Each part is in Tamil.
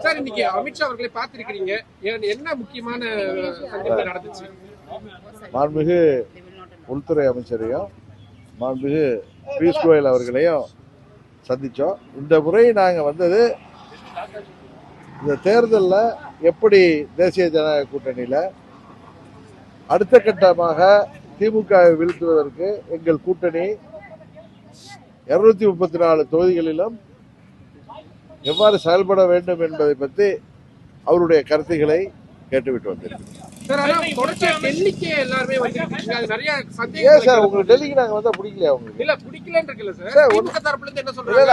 சார் இன்னைக்கு அமித்ஷா அவர்களை பார்த்திருக்கிறீங்க, என்ன முக்கியமான சந்திப்பு நடந்துச்சு? மாண்புமிகு உள்துறை அமைச்சரையும் மாண்புமிகு பியூஷ் கோயல் அவர்களையும் சந்திச்சோம். இந்த முறை நாங்கள் வந்தது இந்த தேர்தலில் எப்படி தேசிய ஜனநாயக கூட்டணியில் அடுத்த கட்டமாக திமுகவை வீழ்த்துவதற்கு எங்கள் கூட்டணி 234 தொகுதிகளிலும் எவ்வாறு செயல்பட வேண்டும் என்பதை பற்றி அவருடைய கருத்துக்களை கேட்டுவிட்டு வந்திருக்கிறோம். டெல்லிக்கு நாங்க வந்தா பிடிக்கலையா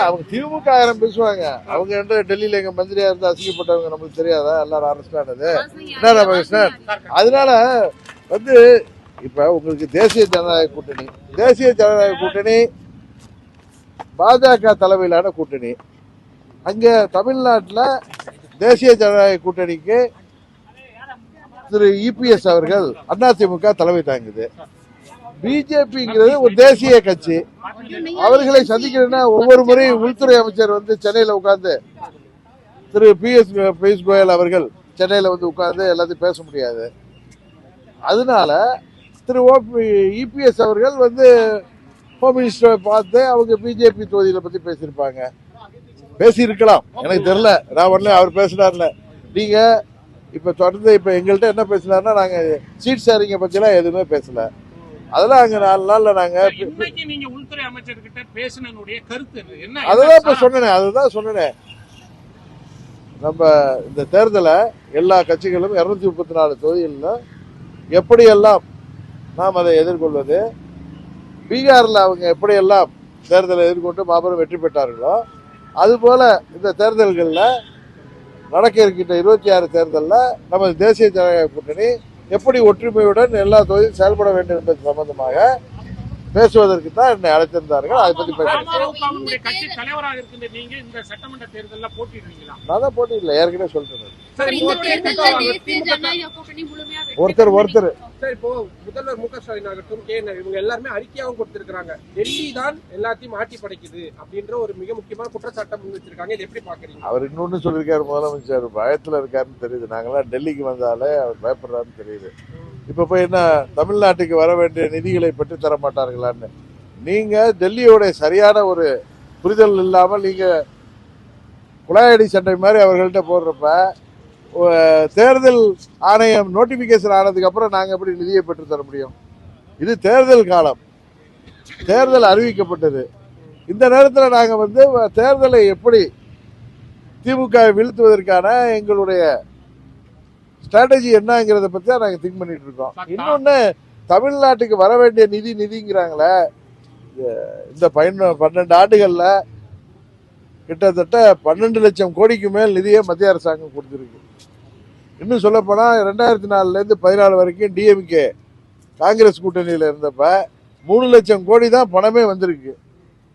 அவங்க திமுக ஆயிரம் பேசுவாங்க. அவங்க என்ன டெல்லியில எங்க மந்திரியா இருந்து அசிங்கப்பட்டவங்க நமக்கு தெரியாதா? எல்லாரும் அரெஸ்ட் ஆனது என்ன ராமகிருஷ்ணன். அதனால இப்ப உங்களுக்கு தேசிய ஜனநாயக கூட்டணி பாஜக தலைமையிலான கூட்டணி. அங்க தமிழ்நாட்டில் தேசிய ஜனநாயக கூட்டணிக்கு திரு இபிஎஸ் அவர்கள் அதிமுக தலைமை தாங்குது. பிஜேபிங்கிறது ஒரு தேசிய கட்சி. அவர்களை சந்திக்கணும்னா ஒவ்வொரு முறையும் உள்துறை அமைச்சர் சென்னையில் உட்கார்ந்து திரு பியூஷ் கோயல் அவர்கள் சென்னையில் உட்கார்ந்து எல்லாத்தையும் பேச முடியாது. அதனால திரு இபிஎஸ் அவர்கள் ஹோம் மினிஸ்டரை பார்த்து அவங்க பிஜேபி தொகுதிகளை பத்தி பேசியிருப்பாங்க, பேசியிருக்கலாம், எனக்கு தெரியல. நான் வரல, அவர் பேசினார்ல. நீங்க இப்ப தொடர்ந்து இப்ப எங்கள்கிட்ட என்ன பேசினார்னா, நாங்க சீட் ஷேரிங்க பத்திலாம் எதுவுமே பேசல. அதெல்லாம் அங்க 4 நாள்ல நாங்க உள்துறை அமைச்சர்கிட்ட பேசினுடைய கருத்து அதெல்லாம் இப்ப சொன்னேன். அதுதான் சொன்னேன். நம்ம இந்த தேர்தலை எல்லா கட்சிகளும் 234 தொகுதிகளில் எப்படியெல்லாம் நாம் அதை எதிர்கொள்வது, பீகாரில் அவங்க எப்படியெல்லாம் தேர்தலை எதிர்கொண்டு மாபெரும் வெற்றி பெற்றார்களோ அதுபோல இந்த தேர்தல்களில் நடக்க இருக்கின்ற 26 தேர்தலில் நமது தேசிய ஜனநாயக கூட்டணி எப்படி ஒற்றுமையுடன் எல்லா தொகுதியும் செயல்பட வேண்டும் என்பது சம்பந்தமாக பேசுவதற்கு தான் என்னை அழைத்திருந்தார்கள். அதை பற்றி நான் தான் போட்டியிடல, ஏற்கனவே சொல்லிட்டேன். ஒருத்தர் இப்போ முதல்வர் மு.க. ஸ்டாலின் ஆகட்டும், இவங்க எல்லாருமே அறிக்கையாகவும் கொடுத்திருக்காங்க, டெல்லி தான் எல்லாத்தையும் ஆட்டி படைக்குது அப்படின்ற ஒரு மிக முக்கியமான குற்றச்சாட்டை முன் வச்சிருக்காங்க. இது எப்படி பாக்குறீங்க? அவர் இன்னொன்னு சொல்லியிருக்காரு, முதலமைச்சர் பயத்துல இருக்காருன்னு தெரியுது. நாங்களாம் டெல்லிக்கு வந்தாலே அவர் பயப்படுறாருன்னு தெரியுது. இப்ப போய் என்ன தமிழ்நாட்டுக்கு வர வேண்டிய நிதிகளை பெற்று தர மாட்டார்களான்னு நீங்க டெல்லியோட சரியான ஒரு புரிதல் இல்லாமல் நீங்க குழாயடி சண்டை மாதிரி அவர்கள்ட்ட போடுறப்ப தேர்தல் ஆணையம் நோட்டிபிகேஷன் ஆனதுக்கு அப்புறம் நாங்க எப்படி நிதியை பெற்று தர முடியும்? இது தேர்தல் காலம், தேர்தல் அறிவிக்கப்பட்டது. இந்த நேரத்தில் நாங்க தேர்தலை எப்படி திமுக வீழ்த்துவதற்கான எங்களுடைய ஸ்ட்ராட்டஜி என்னங்கிறத பத்தி தான் நாங்க திங்க் பண்ணிட்டு இருக்கோம். இன்னொன்னு, தமிழ்நாட்டுக்கு வர வேண்டிய நிதிங்கிறாங்களே, இந்த 12 ஆண்டுகள்ல கிட்டத்தட்ட 12 லட்சம் கோடிக்கு மேல் நிதியை மத்திய அரசாங்கம் கொடுத்திருக்கு. இன்னும் சொல்ல போனா 2004 இருந்து 14 வரைக்கும் டிஎம்கே காங்கிரஸ் கூட்டணியில இருந்தப்ப 3 லட்சம் கோடி தான் பணமே வந்திருக்கு.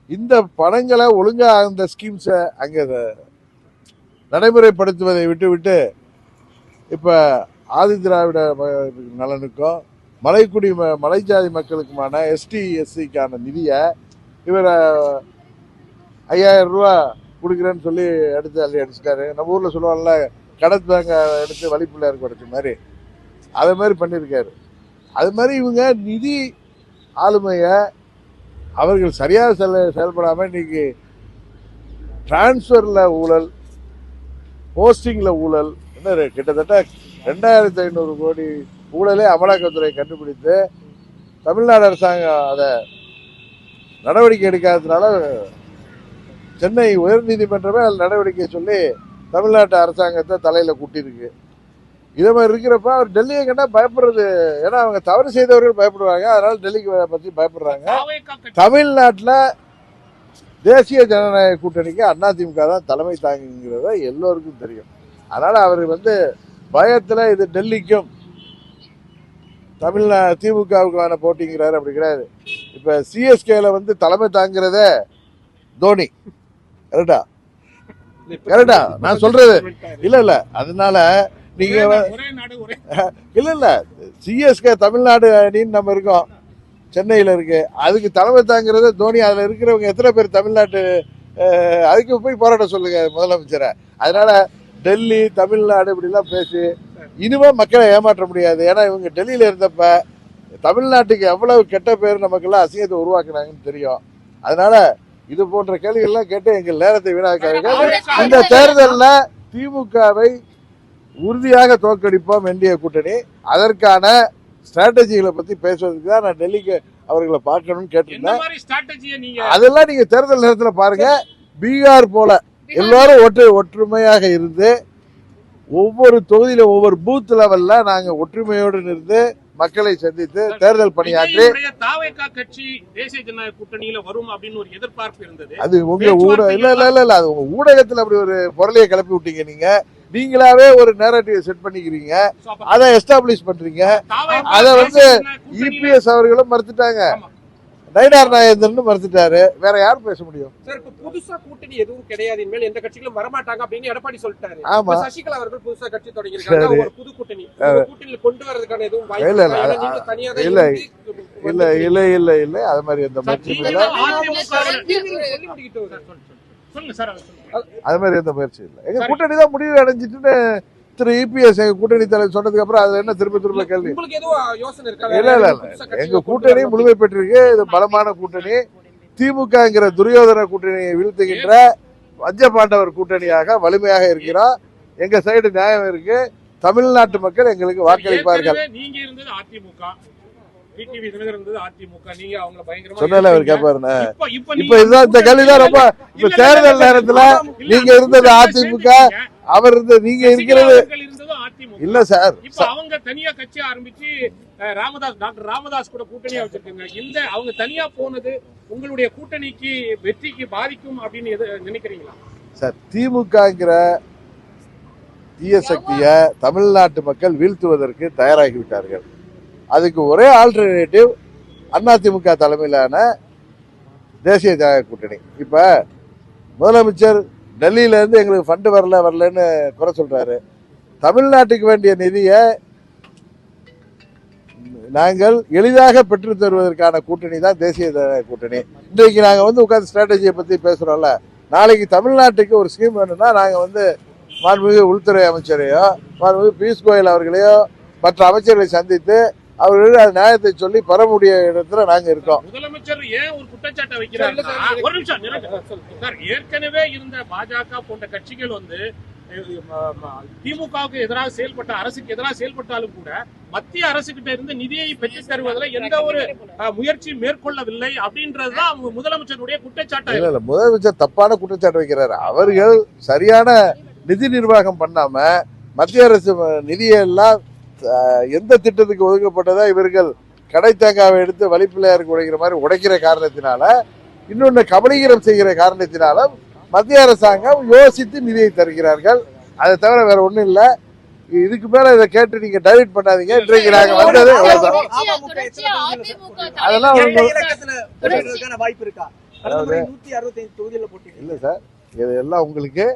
இந்த பணங்களை ஒழுங்கா அந்த ஸ்கீம்ஸை அங்க நடைமுறைப்படுத்துவதை விட்டு இப்ப ஆதி திராவிட நலனுக்கும் மலைஜாதி மக்களுக்குமான எஸ்டி எஸ்சிக்கான நிதியை இவர் 5000 ரூபா கொடுக்குறேன்னு சொல்லி எடுத்து அள்ளி அடிச்சிட்டாரு. நம்ம ஊர்ல சொல்லுவாங்கல்ல, கடத்தாங்க எடுத்து வழிப்பிள்ளையாருக்கு உடைச்ச மாதிரி, அது மாதிரி பண்ணியிருக்காரு. அது மாதிரி இவங்க நிதி ஆளுமையை அவர்கள் சரியாக செயல்படாம இன்னைக்கு டிரான்ஸ்பர்ல ஊழல், போஸ்டிங்ல ஊழல், கிட்டத்தட்ட 2500 கோடி ஊழலே அமலாக்கத்துறை கண்டுபிடித்து தமிழ்நாடு அரசாங்கம் அதை நடவடிக்கை எடுக்காததுனால சென்னை உயர்நீதிமன்றமே அதில் நடவடிக்கை சொல்லி தமிழ்நாட்டு அரசாங்கத்தை தலையில கூட்டியிருக்கு. இதே மாதிரி இருக்கிறப்ப அவர் டெல்லியை கண்டா பயப்படுறது, ஏன்னா அவங்க தவறு செய்தவர்கள் பயப்படுவாங்க, அதனால டெல்லிக்கு பத்தி பயப்படுறாங்க. தமிழ்நாட்டில் தேசிய ஜனநாயக கூட்டணிக்கு அதிமுக தான் தலைமை தாங்குங்கிறத எல்லோருக்கும் தெரியும். அதனால அவர் பயத்துல இது டெல்லிக்கும் திமுகவுக்கான போட்டிங்கிறாரு, அப்படி கிடையாது. இப்ப சிஎஸ்கேல தலைமை தாங்கிறதே தோனி. கரெக்டா நான் சொல்றது? இல்ல அதனால நீங்க இல்ல சிஎஸ்கே தமிழ்நாடு அணின்னு நம்ம இருக்கோம், சென்னையில இருக்கு, அதுக்கு தலைமை தாங்கிறது தோனி. அதுல இருக்கிறவங்க எத்தனை பேர் தமிழ்நாட்டு, அதுக்கு போய் போராட்ட சொல்லுங்க முதலமைச்சரை. அதனால டெல்லி தமிழ்நாடு இப்படி எல்லாம் பேசி இனிமே மக்களை ஏமாற்ற முடியாது. ஏன்னா இவங்க டெல்லியில இருந்தப்ப தமிழ்நாட்டுக்கு எவ்வளவு கெட்ட பேர் நமக்கெல்லாம் அசிங்கத்தை உருவாக்குனாங்கன்னு தெரியும். அதனால இது போன்ற கேள்விகள்லாம் கேட்டு எங்கள் நேரத்தை வீணாக்காதீர்கள். இந்த தேர்தலில் திமுகவை உறுதியாக தோற்கடிப்போம் என்டிஏ கூட்டணி. அதற்கான ஸ்ட்ராட்டஜிகளை பத்தி பேசுவதற்கு தான் நான் டெல்லிக்கு அவர்களை பார்க்கணும்னு கேட்டிருந்தேன். அதெல்லாம் நீங்க தேர்தல் நேரத்தில் பாருங்க. பீகார் போல எல்லாரும் ஒற்றுமையாக இருந்து ஒவ்வொரு தொகுதியில ஒவ்வொரு பூத் லெவல்ல நாங்க ஒற்றுமையோடு இருந்து மக்களை சந்தித்து தேர்தல் பணியாற்றி கட்சி தேசிய ஜனநாயக கூட்டணியில வரும் அப்படின்னு ஒரு எதிர்பார்ப்பு இருந்தது. அது உங்க இல்ல அது உங்க ஊடகத்துல அப்படி ஒரு பொருளையை கிளப்பி விட்டீங்க. நீங்களாவே ஒரு நேரட்டிவ் செட் பண்ணிக்கிறீங்க, அதை எஸ்டாப்ளிஷ் பண்றீங்க. அதை வந்து இபிஎஸ் அவர்களும் மறுத்துட்டாங்க, நயினார் நாகேந்திரன் மறுத்துட்டாரு. வேற யாரும் பேச முடியும்? சார், இப்ப புதுசா கூட்டணி எதுவும் கிடையாது, இனிமேல் எந்த கட்சிகளும் வரமாட்டாங்க அப்படின்னு எடப்பாடி சொல்லிட்டாரு. ஆமா, சசிகலா அவர்கள் புதுசா கட்சி தொடங்கியிருக்காங்க. ஒரு புது கூட்டணி கூட்டணியில கொண்டு வரதுக்கான எதுவும் வாய்ப்பு இல்ல அது மாதிரி எந்த முயற்சியும் இல்லை. அது மாதிரி எந்த முயற்சியும் இல்லை. எங்க கூட்டணி தான் முடிவு அடைஞ்சிட்டு திரு இபிஎஸ் எங்க கூட்டணி தலைவர் சொன்னதுக்கு அப்புறம் அது என்ன திரும்ப கேள்வி? இல்ல எங்க கூட்டணி முழுமை பெற்றிருக்கு. இது பலமான கூட்டணி. திமுகங்கிற துரியோதன கூட்டணியை வீழ்த்துகின்ற பஞ்சபாண்டவர் கூட்டணியாக வலிமையாக இருக்கிறோம். எங்க சைடு நியாயம் இருக்கு. தமிழ்நாட்டு மக்கள் எங்களுக்கு வாக்களிப்பார்கள். நீங்க இருந்தது அதிமுக, டிடிவி தினகரன் இருந்தது அதிமுக, நீங்க அவங்கள பயங்கரமா சொன்னால அவர் கேட்பாருன்னா இப்ப இதுதான் இந்த கேள்விதான் ரொம்ப. இப்ப தேர்தல் நேரத்துல நீங்க இருந்தது அதிமுக, அவர் இருந்தது, நீங்க இருக்கிறது இல்ல சார். இப்ப அவங்க தனியா கட்சி ஆரம்பிச்சு டாக்டர் ராமதாஸ் கூட கூட்டணியா வச்சிருக்காங்க. இந்த அவங்க தனியா போனது உங்களுடைய கூட்டணிக்கு வெற்றிக்கு பாதிக்கும் அப்படின்னு நினைக்கிறீங்களா சார்? திமுகங்கிற தீய சக்திய தமிழ்நாட்டு மக்கள் வீழ்த்துவதற்கு தயாராகிவிட்டார்கள். அதுக்கு ஒரே ஆல்டர்னேட்டிவ் அதிமுக தலைமையிலான தேசிய ஜனநாயக கூட்டணி. இப்ப முதலமைச்சர் டெல்லியில இருந்து எங்களுக்கு ஃபண்டு வரலன்னு குறை சொல்றாரு. தமிழ்நாட்டுக்கு வேண்டிய நிதியை நாங்கள் எளிதாக பெற்று தருவதற்கான கூட்டணி தான் தேசிய ஜனநாயக கூட்டணி. இன்றைக்கு நாங்கள் வந்து உட்கார்ந்து ஸ்ட்ராட்டஜியை பற்றி பேசுகிறோம்ல, நாளைக்கு தமிழ்நாட்டுக்கு ஒரு ஸ்கீம் வேணும்னா நாங்கள் வந்து மாண்புமிகு உள்துறை அமைச்சரையோ மாண்புமிகு பியூஷ் கோயல் அவர்களையோ மற்ற அமைச்சர்களை சந்தித்து அவர்கள் அது நியாயத்தை சொல்லி பெற முடிய இடத்துல நாங்க இருக்கோம். முதலமைச்சர் ஏன் ஒரு குற்றச்சாட்டை வைக்கிறார்? ஒரு நிமிஷம். ஏற்கனவே இருந்த பாஜக போன்ற கட்சிகள் வந்து திமுகவுக்கு எதிராக செயல்பட்ட, அரசுக்கு எதிராக செயல்பட்டாலும் கூட மத்திய அரசு கிட்ட இருந்து நிதியை பெற்றுத் தருவதில் எந்த ஒரு முயற்சி மேற்கொள்ளவில்லை அப்படின்றதுதான் முதலமைச்சருடைய குற்றச்சாட்டு. இல்ல முதலமைச்சர் தப்பான குற்றச்சாட்டு வைக்கிறார். அவர்கள் சரியான நிதி நிர்வாகம் பண்ணாம மத்திய அரசு நிதியை எல்லாம் எந்த திட்டத்துக்கு ஒதுக்கப்பட்டதா இவர்கள் கடை தேங்காவை எடுத்து வலிப்பிள்ளையாருக்கு உடைக்கிற மாதிரி உடைக்கிற காரணத்தினால, இன்னொன்னு கபலீகரம் செய்கிற காரணத்தினால மத்திய அரசாங்கம் யோசித்து நிதியை தருகிறார்கள். அதை தவிர வேற ஒண்ணும் இல்ல. இதுக்கு மேல இதை கேட்டு நீங்க டைவர்ட் பண்ணாதீங்க. இன்றைக்கு நாங்க வந்தது அதெல்லாம் இல்ல சார். இதெல்லாம் உங்களுக்கு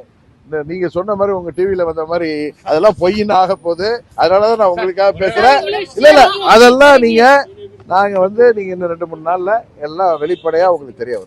நீங்க சொன்ன மாதிரி உங்க டிவில வந்த மாதிரி அதெல்லாம் பொய்ன்னு ஆக போகுது. அதனாலதான் நான் உங்களுக்காக பேசுறேன். இல்ல அதெல்லாம் நாங்க வந்து நீங்க இன்னும் 2-3 நாள்ல எல்லாம் வெளிப்படையா உங்களுக்கு தெரிய வரும்.